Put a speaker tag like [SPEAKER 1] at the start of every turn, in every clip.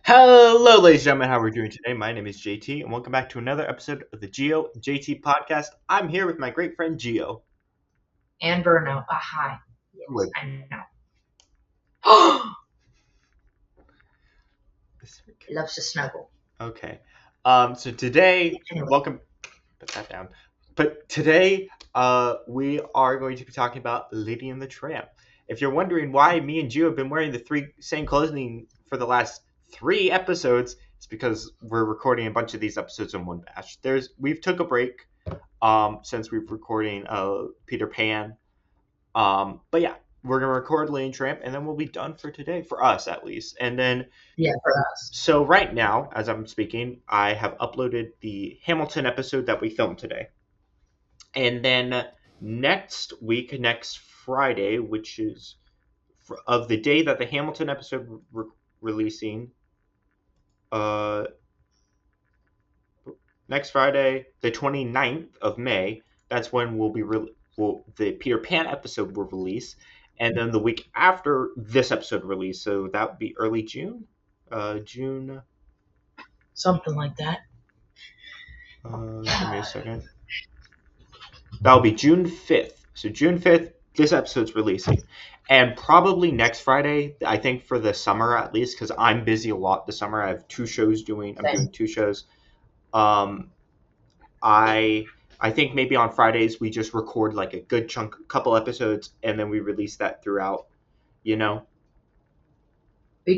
[SPEAKER 1] Hello, ladies and gentlemen. How are we doing today? My name is JT, and welcome back to another episode of the Gio JT Podcast. I'm here with my great friend Gio.
[SPEAKER 2] And Bruno. Hi. Yes,
[SPEAKER 1] Wait.
[SPEAKER 2] I know. He loves to snuggle.
[SPEAKER 1] Okay. So today,
[SPEAKER 2] Anyway.
[SPEAKER 1] welcome. Put that down. But today, we are going to be talking about Lady and the Tramp. If you're wondering why me and Gio have been wearing the same clothing for the last 3 episodes, it's because we're recording a bunch of these episodes in one batch. We've took a break, since we've recording Peter Pan. But yeah, we're gonna record Lady and Tramp, and then we'll be done for today, for us at least. And then
[SPEAKER 2] Yeah, for us.
[SPEAKER 1] so right now, as I'm speaking, I have uploaded the Hamilton episode that we filmed today. And then next Friday, which is of the day that the Hamilton episode releasing, next Friday, the 29th of May, that's when the Peter Pan episode will release. And then the week after this episode release, so that would be early June. June.
[SPEAKER 2] Something like that.
[SPEAKER 1] Give me a second. That'll be June 5th. So June 5th, this episode's releasing. And probably next Friday, I think for the summer at least, because I'm busy a lot this summer. I have I'm doing 2 shows. I think maybe on Fridays we just record like a good couple episodes, and then we release that throughout,
[SPEAKER 2] We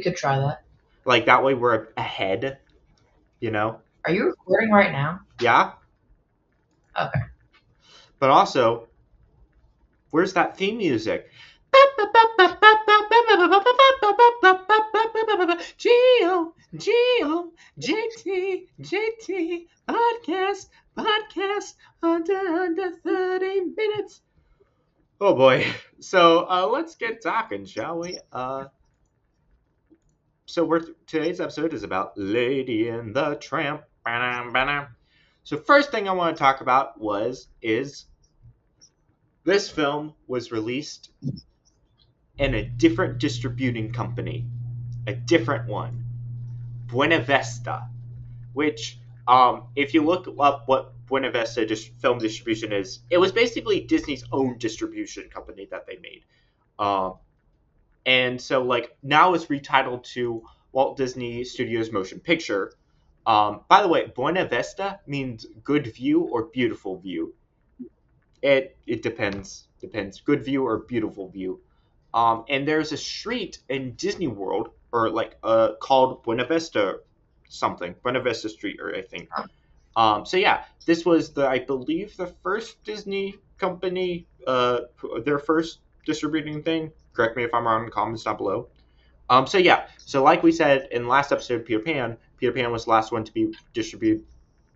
[SPEAKER 2] could try that.
[SPEAKER 1] Like that way we're ahead,
[SPEAKER 2] Are you recording right now?
[SPEAKER 1] Yeah.
[SPEAKER 2] Okay.
[SPEAKER 1] But also, where's that theme music? Gio JT Podcast under 30 minutes. Oh boy. So let's get talking, shall we? So today's episode is about Lady and the Tramp. So first thing I want to talk about is this film was released in a different distributing company, a different one, Buena Vista, which, if you look up what Buena Vista film distribution is, it was basically Disney's own distribution company that they made. And so, like, now it's retitled to Walt Disney Studios Motion Picture. By the way, Buena Vista means good view or beautiful view. It depends. Good view or beautiful view. And there's a street in Disney World, or called Buena Vista something. Buena Vista Street, or I think. So yeah, this was I believe the first Disney company, their first distributing thing. Correct me if I'm wrong in the comments down below. So like we said in the last episode of Peter Pan was the last one to be distributed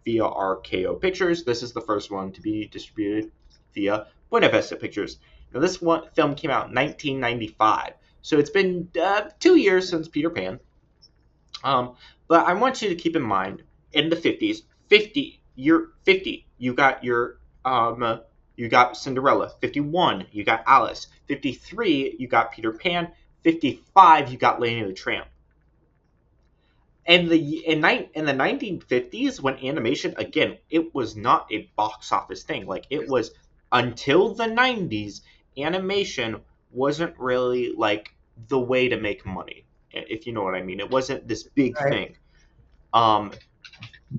[SPEAKER 1] via RKO Pictures. This is the first one to be distributed via Buena Vista Pictures. Now this film came out in 1995, so it's been 2 years since Peter Pan. But I want you to keep in mind, in the 50s, you got you got Cinderella. 51, you got Alice. 53, you got Peter Pan. 55, you got Lady and the Tramp. And in the 1950s, when animation, again, it was not a box office thing. Like, it was, until the 90s, animation wasn't really like the way to make money, if you know what I mean. It wasn't this big thing.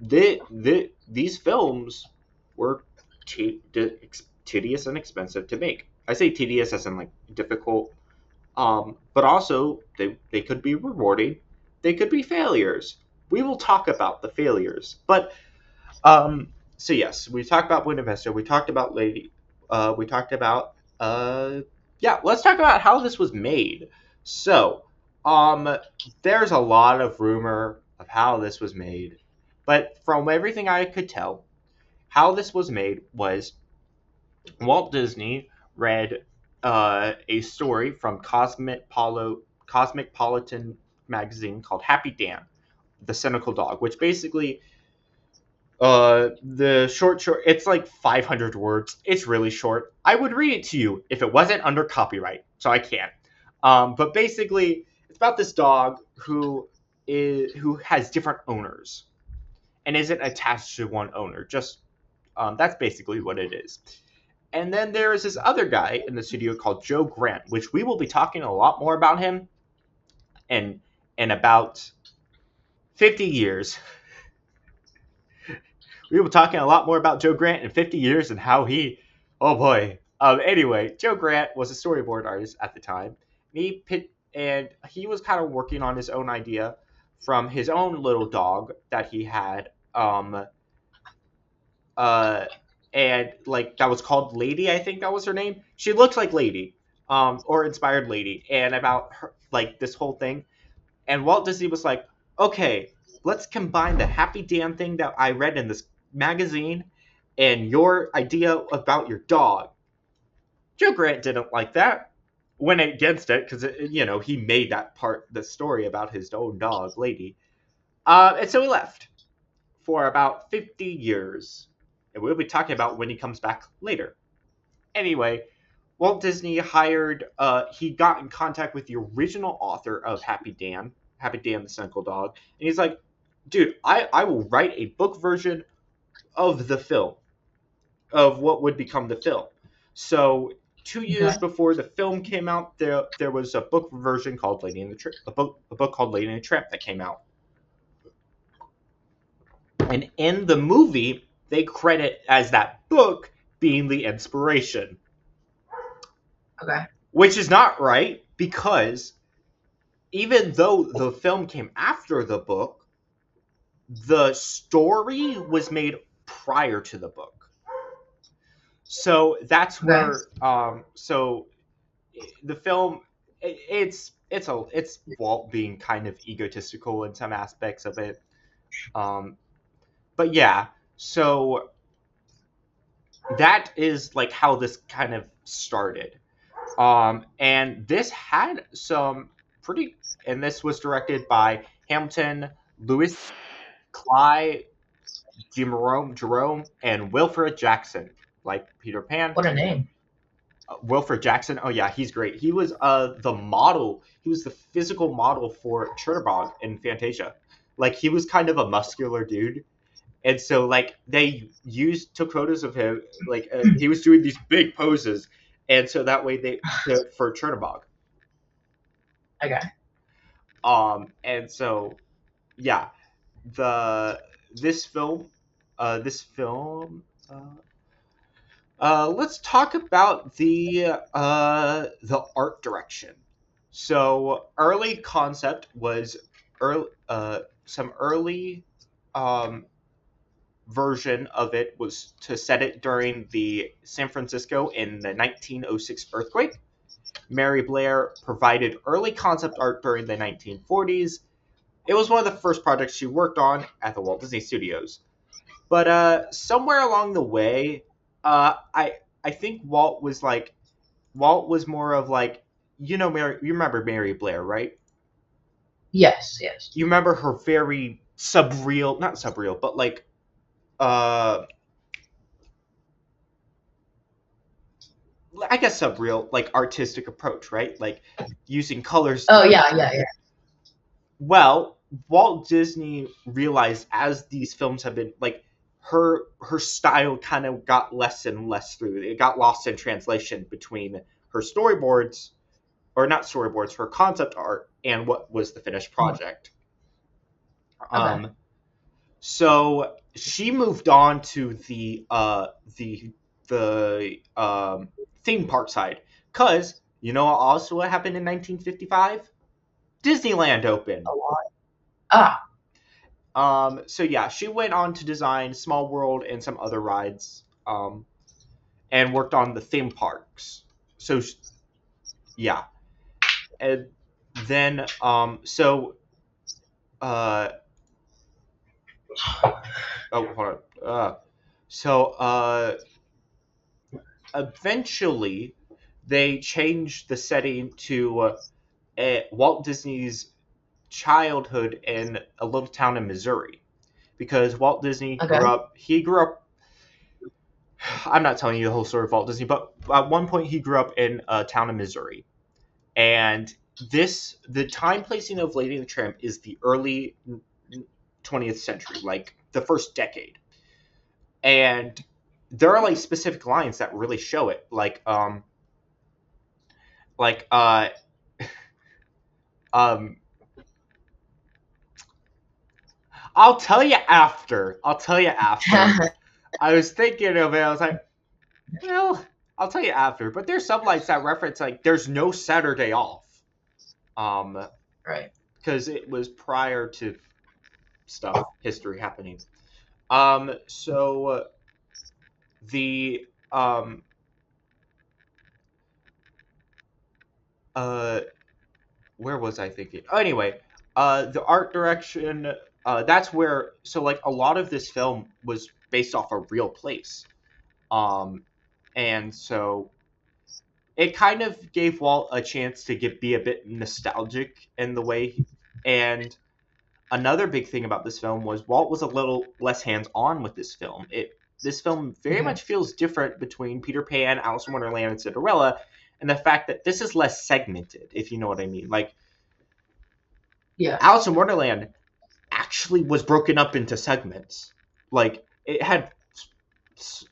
[SPEAKER 1] These films were tedious and expensive to make. I say tedious as in like difficult, but also they could be rewarding. They could be failures. We will talk about the failures. But so yes, we talked about Buena Vista. We talked about Lady. We talked about let's talk about how this was made. So there's a lot of rumor of how this was made, but from everything I could tell, how this was made was Walt Disney read a story from Cosmopolitan magazine called Happy Dan, the Cynical Dog, which basically, the short, it's like 500 words. It's really short. I would read it to you if it wasn't under copyright, so I can't. But basically, it's about this dog who who has different owners and isn't attached to one owner. Just that's basically what it is. And then there is this other guy in the studio called Joe Grant, which we will be talking a lot more about him in about 50 years. We will be talking a lot more about Joe Grant in 50 years and how he, oh boy. Anyway, Joe Grant was a storyboard artist at the time. And he was kind of working on his own idea from his own little dog that he had. And like that was called Lady, I think that was her name. She looks like Lady, or inspired Lady, and about her, like this whole thing. And Walt Disney was like, okay, let's combine the Happy Dan thing that I read in this magazine and your idea about your dog. Joe Grant didn't like that, went against it because he made that part the story about his own dog, Lady, and so he left for about 50 years. And we'll be talking about when he comes back later. Anyway, Walt Disney he got in contact with the original author of Happy Dan the Cynical Dog, and he's like, dude, I will write a book version of the film, of what would become the film. So 2 years before the film came out, there was a book version called Lady and the Tramp, a book called Lady and the Tramp that came out. And in the movie, they credit as that book being the inspiration.
[SPEAKER 2] Okay.
[SPEAKER 1] Which is not right, because even though the film came after the book, the story was made prior to the book. So that's where so the film it's Walt being kind of egotistical in some aspects of it. But yeah, so that is like how this kind of started. And this had some and this was directed by Hamilton Lewis, Cly, Jerome, and Wilfred Jackson, like Peter Pan.
[SPEAKER 2] What a name.
[SPEAKER 1] Wilfred Jackson. Oh yeah, he's great. He was the model. He was the physical model for Chernabog in Fantasia. Like, he was kind of a muscular dude. And so, like, they took photos of him. Like, he was doing these big poses. And so that way for Chernabog.
[SPEAKER 2] Okay.
[SPEAKER 1] And so, yeah, this film, let's talk about the art direction. So early concept was some early version of it was to set it during the San Francisco in the 1906 earthquake. Mary Blair provided early concept art during the 1940s. It was one of the first projects she worked on at the Walt Disney Studios. But somewhere along the way, I think Walt was more of like, you remember Mary Blair, right?
[SPEAKER 2] Yes.
[SPEAKER 1] You remember her very not surreal, but like, I guess surreal, like artistic approach, right? Like using colors.
[SPEAKER 2] Oh yeah.
[SPEAKER 1] Well, Walt Disney realized as these films have been like, her style kind of got less and less through. It got lost in translation between her storyboards, or not storyboards, her concept art, and what was the finished project. Okay. So she moved on to the theme park side, because also what happened in 1955? Disneyland opened. So yeah, she went on to design Small World and some other rides, and worked on the theme parks. So yeah, and then hold on. Eventually they changed the setting to Walt Disney's childhood in a little town in Missouri, because Walt Disney grew up. I'm not telling you the whole story of Walt Disney, but at one point he grew up in a town in Missouri, and the time placing of Lady and the Tramp is the early 20th century, like the first decade, and there are like specific lines that really show it, like um I'll tell you after. I'll tell you after. I was thinking of it. I was like, well, I'll tell you after. But there's some lines that reference like there's no Saturday off,
[SPEAKER 2] Right.
[SPEAKER 1] because it was prior to history happening. So the uh, where was I thinking? Oh, anyway, the art direction. That's where. So like a lot of this film was based off a real place. Um, and so it kind of gave Walt a chance to be a bit nostalgic in the way. And another big thing about this film was Walt was a little less hands on with this film. This film very
[SPEAKER 2] Mhm.
[SPEAKER 1] much feels different between Peter Pan, Alice in Wonderland, and Cinderella, and the fact that this is less segmented, if you know what I mean. Like
[SPEAKER 2] Yeah.
[SPEAKER 1] Alice in Wonderland actually was broken up into segments. Like it had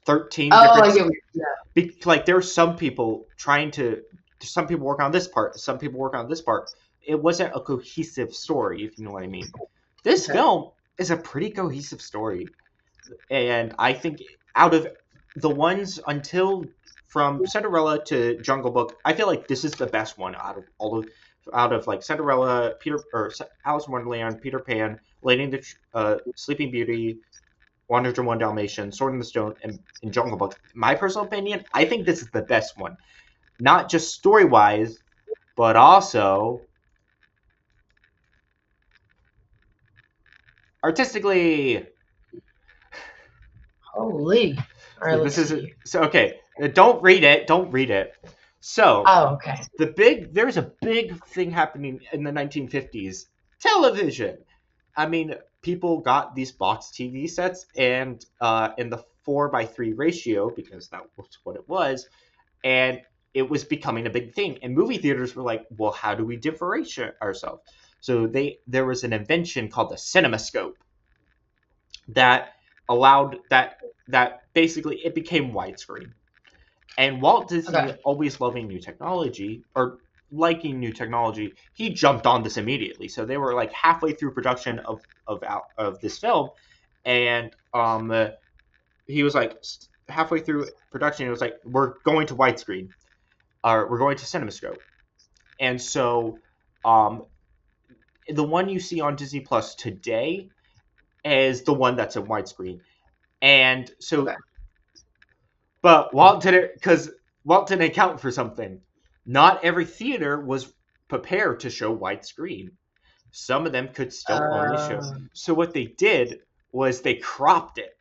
[SPEAKER 1] 13
[SPEAKER 2] Oh,
[SPEAKER 1] different.
[SPEAKER 2] I get what
[SPEAKER 1] Like there were some people some people work on this part, some people work on this part. It wasn't a cohesive story, if you know what I mean. This
[SPEAKER 2] Okay.
[SPEAKER 1] film is a pretty cohesive story, and I think out of the ones until from Cinderella to Jungle Book, I feel like this is the best one out of like Cinderella, Alice in Wonderland, Peter Pan, Lady and the Sleeping Beauty, 101 Dalmatians, Sword in the Stone, and Jungle Book. My personal opinion, I think this is the best one. Not just story wise, but also artistically.
[SPEAKER 2] Holy. All right,
[SPEAKER 1] So
[SPEAKER 2] let's
[SPEAKER 1] this is
[SPEAKER 2] see.
[SPEAKER 1] so okay. Don't read it. Don't read it. So
[SPEAKER 2] Oh, okay.
[SPEAKER 1] there's a big thing happening in the 1950s. Television. I mean, people got these box TV sets, and in the 4:3 ratio, because that was what it was, and it was becoming a big thing. And movie theaters were like, well, how do we differentiate ourselves? So there was an invention called the cinemascope that allowed that basically it became widescreen. And Walt Disney,
[SPEAKER 2] Okay.
[SPEAKER 1] always loving new technology or liking new technology, he jumped on this immediately. So they were like halfway through production of this film, and he was like halfway through production. It was like, we're going to widescreen, or we're going to CinemaScope. And so um, the one you see on Disney Plus today is the one that's in widescreen. And so,
[SPEAKER 2] Okay.
[SPEAKER 1] but Walt didn't account for something. Not every theater was prepared to show widescreen. Some of them could still only show.
[SPEAKER 2] Uh,
[SPEAKER 1] So what they did was they cropped it.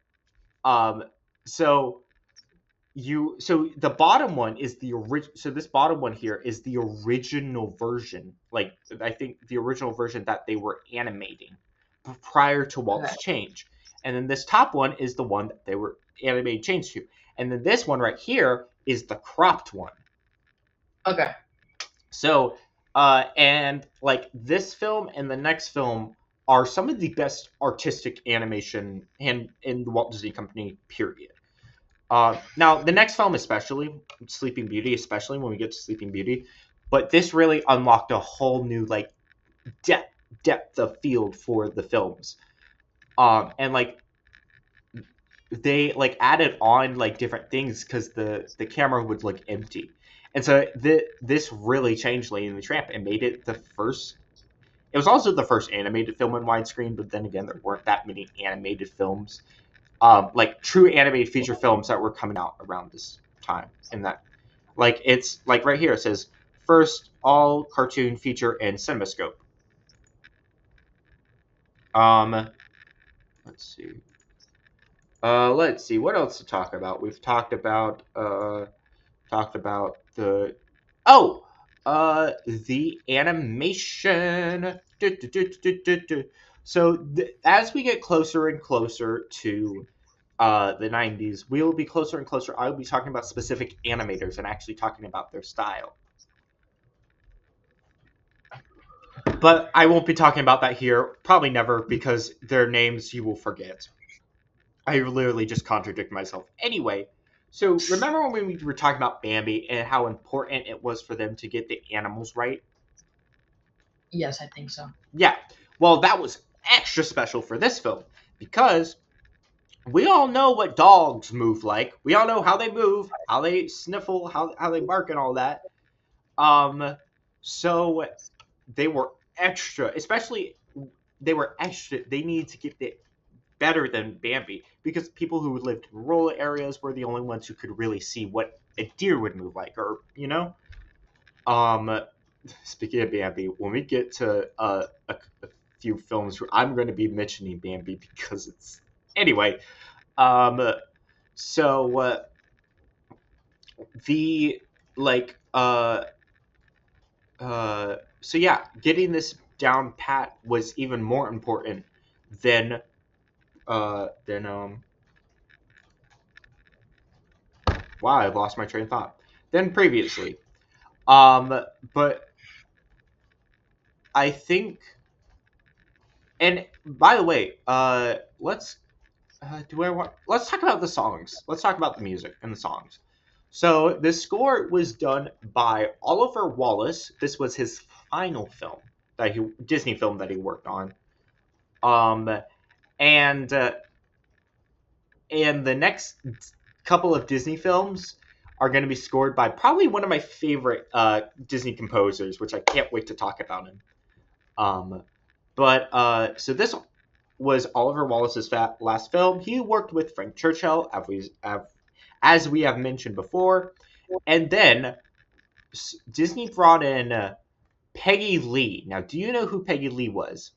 [SPEAKER 1] Um, so the bottom one is the original. So this bottom one here is the original version. Like I think the original version that they were animating prior to
[SPEAKER 2] okay.
[SPEAKER 1] Walt's change, and then this top one is the one that they were animating change to, and then this one right here is the cropped one.
[SPEAKER 2] Okay.
[SPEAKER 1] So and like this film and the next film are some of the best artistic animation in the Walt Disney Company period. Now, the next film, especially Sleeping Beauty, especially when we get to Sleeping Beauty, but this really unlocked a whole new like depth of field for the films. And like they like added on like different things because the camera would look empty, and so this really changed Lady and the Tramp and made it the first. It was also the first animated film in widescreen, but then again, there weren't that many animated films, like true animated feature films that were coming out around this time. And that, like, it's like right here it says first all cartoon feature and CinemaScope. Um, let's see. Let's see what else to talk about. We've talked about oh the animation. So as we get closer and closer to the 90s, we will be closer and closer. I will be talking about specific animators and actually talking about their style. But I won't be talking about that here. Probably never, because their names you will forget. I literally just contradict myself. Anyway, so remember when we were talking about Bambi and how important it was for them to get the animals right?
[SPEAKER 2] Yes, I think so.
[SPEAKER 1] Yeah. Well, that was extra special for this film because we all know what dogs move like. We all know how they move, how they sniffle, how they bark, and all that. So they were extra, especially they were extra. They needed to get it better than Bambi because people who lived in rural areas were the only ones who could really see what a deer would move like, or Um, speaking of Bambi, when we get to a few films, I'm going to be mentioning Bambi because it's anyway. Um, so the like so yeah, getting this down pat was even more important than wow, I've lost my train of thought. Than previously. But I think, and by the way, let's let's talk about the songs. Let's talk about the music and the songs. So the score was done by Oliver Wallace. This was his final film Disney film that he worked on. Um, and and the next couple of Disney films are going to be scored by probably one of my favorite Disney composers, which I can't wait to talk about him. So this was Oliver Wallace's last film. He worked with Frank Churchill, as we have mentioned before, and then Disney brought in Peggy Lee. Now, do you know who Peggy Lee was?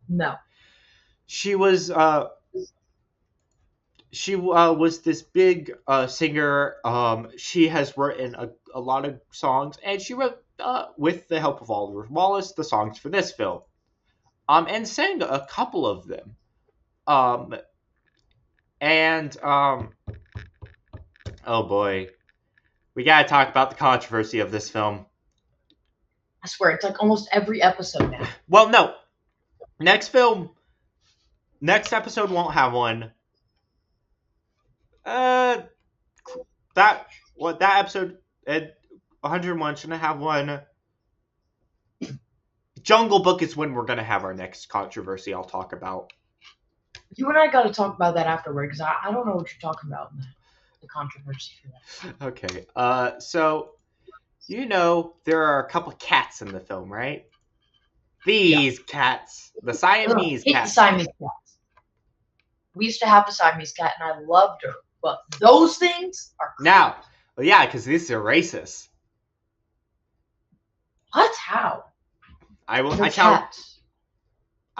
[SPEAKER 2] No.
[SPEAKER 1] She was this big singer. She has written a lot of songs, and she wrote, with the help of Oliver Wallace, the songs for this film. And sang a couple of them. Oh boy, we gotta talk about the controversy of this film.
[SPEAKER 2] I swear, it's like almost every episode now.
[SPEAKER 1] Well, no. Next episode won't have one. That episode at 101 shouldn't have one. Jungle Book is when we're gonna have our next controversy I'll talk about.
[SPEAKER 2] You and I got to talk about that afterward because I don't know what you're talking about. The controversy for that.
[SPEAKER 1] Okay. So there are a couple of cats in the film, right? These cats, the Siamese cats.
[SPEAKER 2] The Siamese cats. We used to have the Siamese cat, and I loved her. But those things are crazy.
[SPEAKER 1] Now, well, yeah, because these are racist.
[SPEAKER 2] What? How?
[SPEAKER 1] I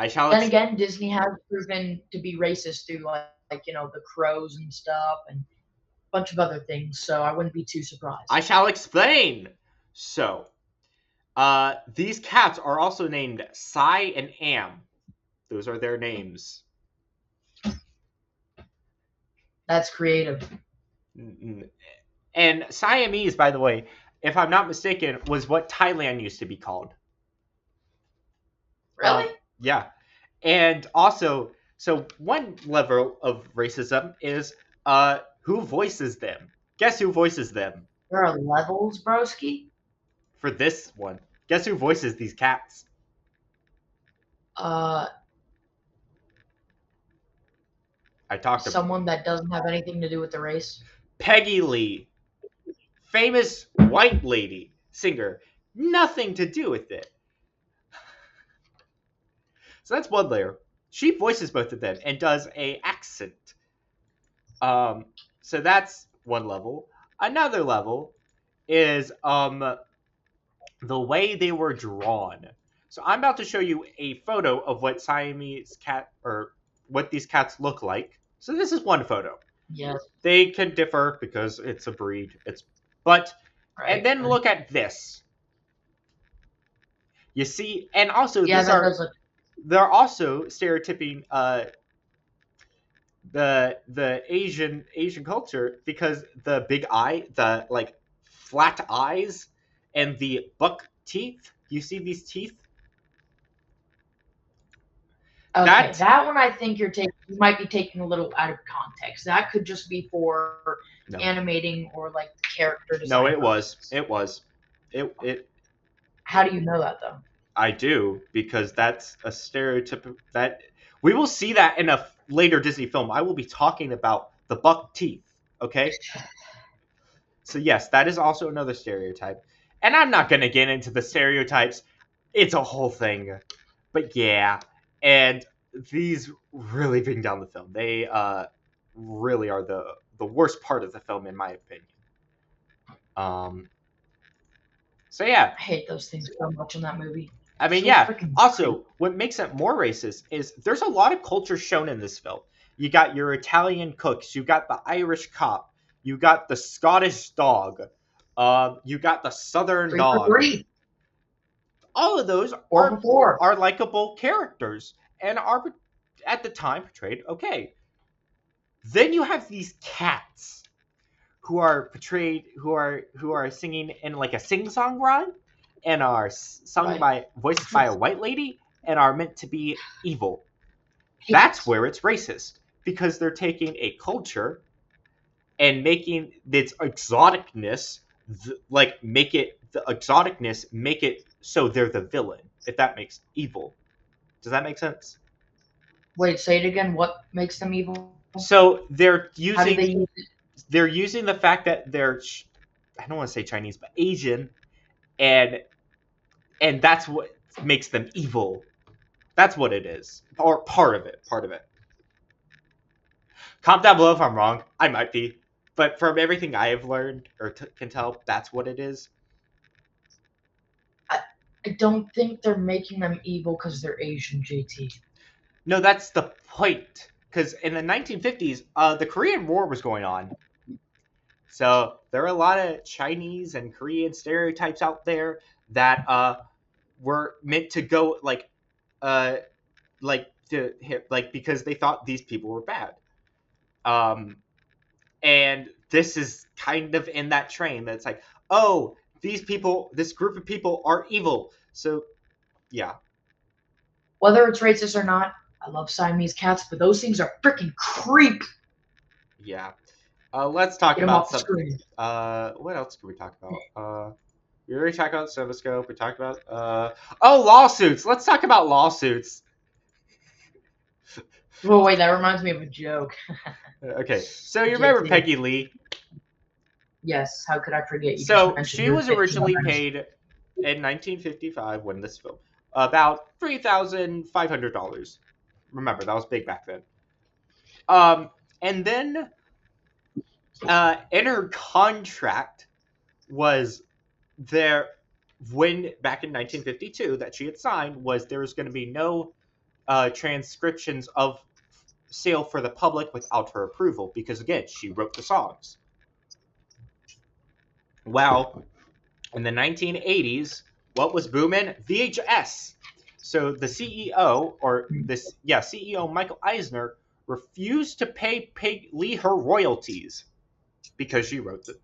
[SPEAKER 1] shall.
[SPEAKER 2] Then again, Disney has proven to be racist through like the crows and stuff, and a bunch of other things. So I wouldn't be too surprised.
[SPEAKER 1] I shall explain. So, these cats are also named Si and Am. Those are their names.
[SPEAKER 2] That's creative.
[SPEAKER 1] And Siamese, by the way, if I'm not mistaken, was what Thailand used to be called.
[SPEAKER 2] Really?
[SPEAKER 1] Yeah. And also, so one level of racism is who voices them. Guess who voices them?
[SPEAKER 2] There are levels, broski.
[SPEAKER 1] For this one, guess who voices these cats?
[SPEAKER 2] I
[SPEAKER 1] talked about
[SPEAKER 2] someone that doesn't have anything to do with the race.
[SPEAKER 1] Peggy Lee, famous white lady singer, nothing to do with it. So that's one layer. She voices both of them and does a accent. So that's one level. Another level is the way they were drawn. So I'm about to show you a photo of what Siamese cat, or what these cats look like. So this is one photo.
[SPEAKER 2] Yes.
[SPEAKER 1] They can differ because it's a breed. And then look at this. You see, and also they're also stereotyping the Asian culture because the big eye, the flat eyes, and the buck teeth. You see these teeth?
[SPEAKER 2] Okay, that one I think you might be taking a little out of context. That could just be for animating or like the character design.
[SPEAKER 1] No, it was. It.
[SPEAKER 2] How do you know that though?
[SPEAKER 1] I do, because that's a stereotype that we will see that in a later Disney film. I will be talking about the buck teeth. Okay. So yes, that is also another stereotype, and I'm not gonna get into the stereotypes. It's a whole thing, but yeah, and these really bring down the film. They really are the worst part of the film, in my opinion. So yeah,
[SPEAKER 2] I hate those things so much in that movie.
[SPEAKER 1] I mean, yeah. Also, what makes it more racist is there's a lot of culture shown in this film. You got your Italian cooks, you got the Irish cop, you got the Scottish dog, you got the Southern dog. All of those are likable characters and are at the time portrayed okay. Then you have these cats who are portrayed who are singing in like a sing-song rhyme and are sung by voiced by a white lady and are meant to be evil. That's where it's racist, because they're taking a culture and making its exoticness make it so they're the villain, if that makes evil. Does that make sense?
[SPEAKER 2] Wait, say it again. What makes them evil?
[SPEAKER 1] So they're using the fact that they're, I don't want to say Chinese, but Asian, and that's what makes them evil. That's what it is, or part of it. Comment down below if I'm wrong. I might be, but from everything I have learned or can tell, that's what it is.
[SPEAKER 2] I don't think they're making them evil because they're Asian, JT.
[SPEAKER 1] No, that's the point. Because in the 1950s, the Korean War was going on. So there are a lot of Chinese and Korean stereotypes out there that were meant to go because they thought these people were bad. And this is kind of in that train that's like, oh, this group of people are evil. So, yeah.
[SPEAKER 2] Whether it's racist or not, I love Siamese cats, but those things are freaking creep.
[SPEAKER 1] Yeah. Let's talk about something. What else can we talk about? We already talked about Cinescope. We talked about lawsuits. Let's talk about lawsuits.
[SPEAKER 2] Well, wait, that reminds me of a joke.
[SPEAKER 1] Okay, so you remember Peggy Lee?
[SPEAKER 2] Yes, how could I forget? You
[SPEAKER 1] so she was originally paid in 1955 when this film about $3,500. Remember, that was big back then. And then in her contract was there back in 1952 that she had signed was there was going to be no transcriptions of sale for the public without her approval, because again, she wrote the songs. Well, in the 1980s, what was booming? VHS. So the CEO Michael Eisner refused to pay Peggy Lee her royalties because she wrote it,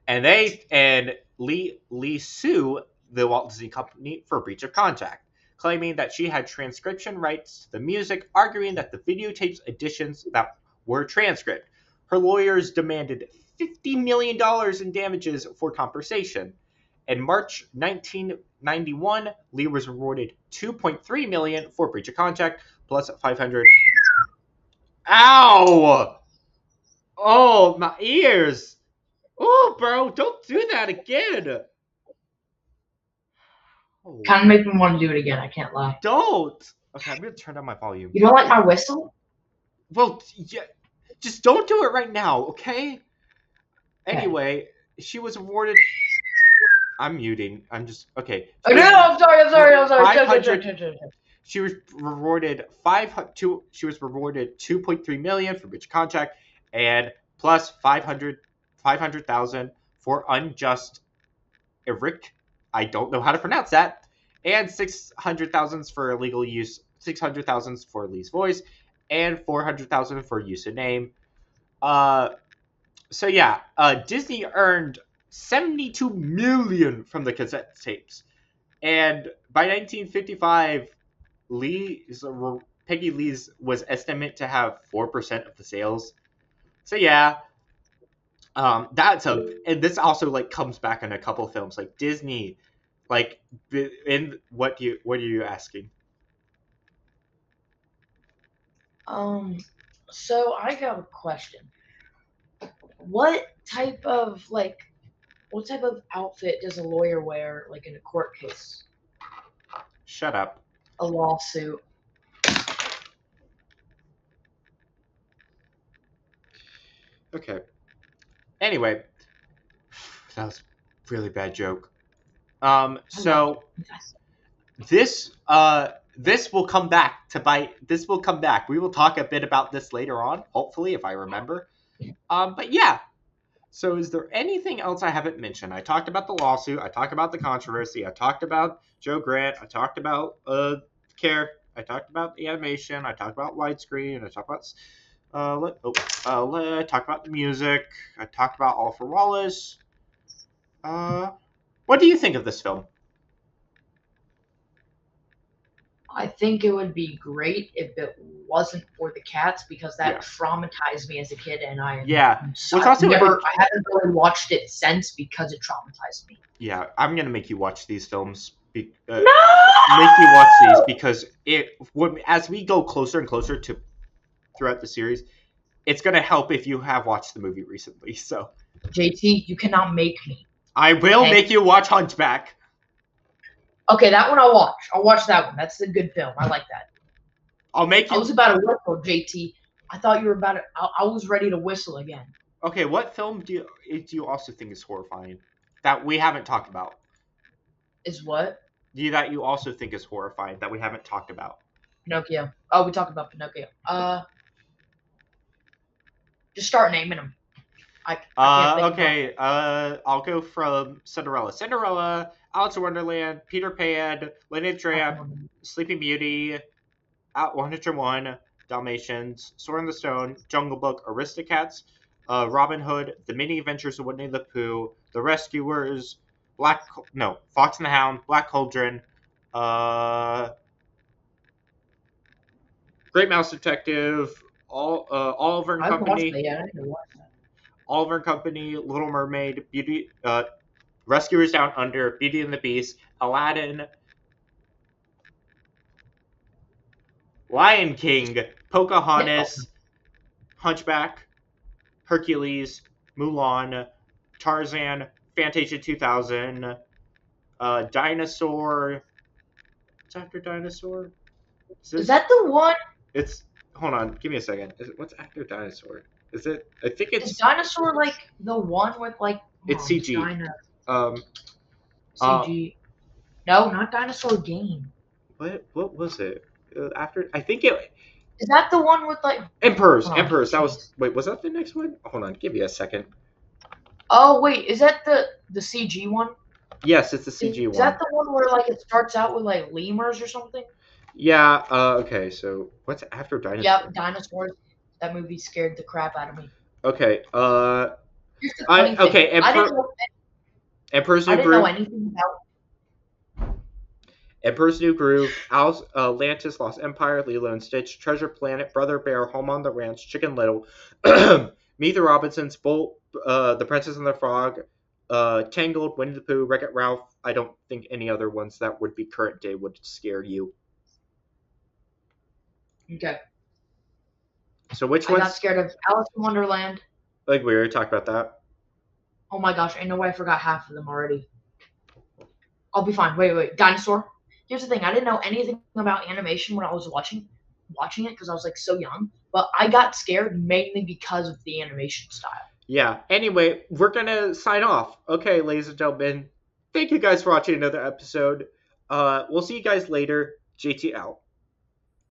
[SPEAKER 1] and Lee sued the Walt Disney Company for breach of contract, claiming that she had transcription rights to the music, arguing that the videotapes editions that were transcribed. Her lawyers demanded $50 million in damages for compensation. In March 1991, Lee was awarded $2.3 million for breach of contract plus $500. Ow! Oh, my ears! Oh, bro, don't do that again!
[SPEAKER 2] Kind of make me want to do it again, I can't lie.
[SPEAKER 1] Don't! Okay, I'm going to turn down my volume.
[SPEAKER 2] You don't like my whistle?
[SPEAKER 1] Well, yeah, just don't do it right now, okay? Anyway, she was awarded... I'm muting. I'm just... Okay.
[SPEAKER 2] No, I'm sorry.
[SPEAKER 1] She was rewarded $2.3 million for breach of contract, and plus $500,000 for unjust Eric. I don't know how to pronounce that, and $600,000 for illegal use. $600,000 for Lee's voice, and $400,000 for use of name. So yeah, Disney earned $72 million from the cassette tapes, and by 1955, Peggy Lee's was estimated to have 4% of the sales. So yeah, and this also like comes back in a couple of films like Disney, like in what are you asking?
[SPEAKER 2] So I got a question. What type of outfit does a lawyer wear like in a court case?
[SPEAKER 1] Shut up.
[SPEAKER 2] A lawsuit.
[SPEAKER 1] Okay. Anyway, that was a really bad joke. So this will come back to bite. This will come back. We will talk a bit about this later on, hopefully, if I remember. But yeah. So is there anything else I haven't mentioned? I talked about the lawsuit. I talked about the controversy. I talked about Joe Grant. I talked about Care. I talked about the animation. I talked about widescreen. I talked about talk about the music. I talked about All for Wallace. What do you think of this film?
[SPEAKER 2] I think it would be great if it wasn't for the cats because that traumatized me as a kid, and I haven't really watched it since because it traumatized me.
[SPEAKER 1] Yeah, I'm gonna make you watch these films.
[SPEAKER 2] No!
[SPEAKER 1] Make you watch these because as we go closer and closer to throughout the series, it's gonna help if you have watched the movie recently. So,
[SPEAKER 2] JT, you cannot make me.
[SPEAKER 1] I will make you watch Hunchback.
[SPEAKER 2] Okay, that one I'll watch. I'll watch that one. That's a good film. I like that.
[SPEAKER 1] I'll make you.
[SPEAKER 2] I was about to whistle, JT. I thought you were about to. I was ready to whistle again.
[SPEAKER 1] Okay, what film do you also think is horrifying that we haven't talked about?
[SPEAKER 2] Is what?
[SPEAKER 1] That you also think is horrifying that we haven't talked about?
[SPEAKER 2] Pinocchio. Oh, we talked about Pinocchio. Just start naming them.
[SPEAKER 1] Okay. I'll go from Cinderella, Alice in Wonderland, Peter Pan, Lady Tramp, Sleeping Beauty, 101 Dalmatians, Sword in the Stone, Jungle Book, Aristocats, Robin Hood, The Mini Adventures of Winnie the Pooh, The Rescuers, Fox and the Hound, Black Cauldron, Great Mouse Detective, Oliver and Company. Oliver and Company, Little Mermaid, Beauty, Rescuers Down Under, Beauty and the Beast, Aladdin, Lion King, Pocahontas, Hunchback, Hercules, Mulan, Tarzan, Fantasia 2000, Dinosaur. What's after Dinosaur?
[SPEAKER 2] Is that the one?
[SPEAKER 1] Hold on, give me a second. What's after Dinosaur? Is it? I think it's.
[SPEAKER 2] Is Dinosaur like the one with like?
[SPEAKER 1] It's CG.
[SPEAKER 2] CG. No, not Dinosaur Game.
[SPEAKER 1] What was it? After I think it.
[SPEAKER 2] Is that the one with like?
[SPEAKER 1] Emperors. That was. Wait, was that the next one? Hold on, give me a second.
[SPEAKER 2] Oh wait, is that the CG one?
[SPEAKER 1] Yes, it's the CG one.
[SPEAKER 2] Is that the one where like it starts out with like lemurs or something?
[SPEAKER 1] Yeah. Okay. So what's after Dinosaur?
[SPEAKER 2] Yep, Dinosaurs. That movie scared the crap out of me.
[SPEAKER 1] Okay.
[SPEAKER 2] Here's the funny thing.
[SPEAKER 1] Emperor's New Groove.
[SPEAKER 2] I didn't know anything about.
[SPEAKER 1] Emperor's New Groove, Atlantis, Lost Empire, Lilo and Stitch, Treasure Planet, Brother Bear, Home on the Ranch, Chicken Little, Meet the Robinsons, Bolt, The Princess and the Frog, Tangled, Winnie the Pooh, Wreck-It Ralph. I don't think any other ones that would be current day would scare you.
[SPEAKER 2] Okay.
[SPEAKER 1] So which ones?
[SPEAKER 2] I got scared of Alice in Wonderland.
[SPEAKER 1] Like we already talked about that.
[SPEAKER 2] Oh my gosh, I know I forgot half of them already. I'll be fine. Wait. Dinosaur. Here's the thing. I didn't know anything about animation when I was watching it because I was like so young. But I got scared mainly because of the animation style.
[SPEAKER 1] Yeah. Anyway, we're going to sign off. Okay, ladies and gentlemen. Thank you guys for watching another episode. We'll see you guys later. JT out.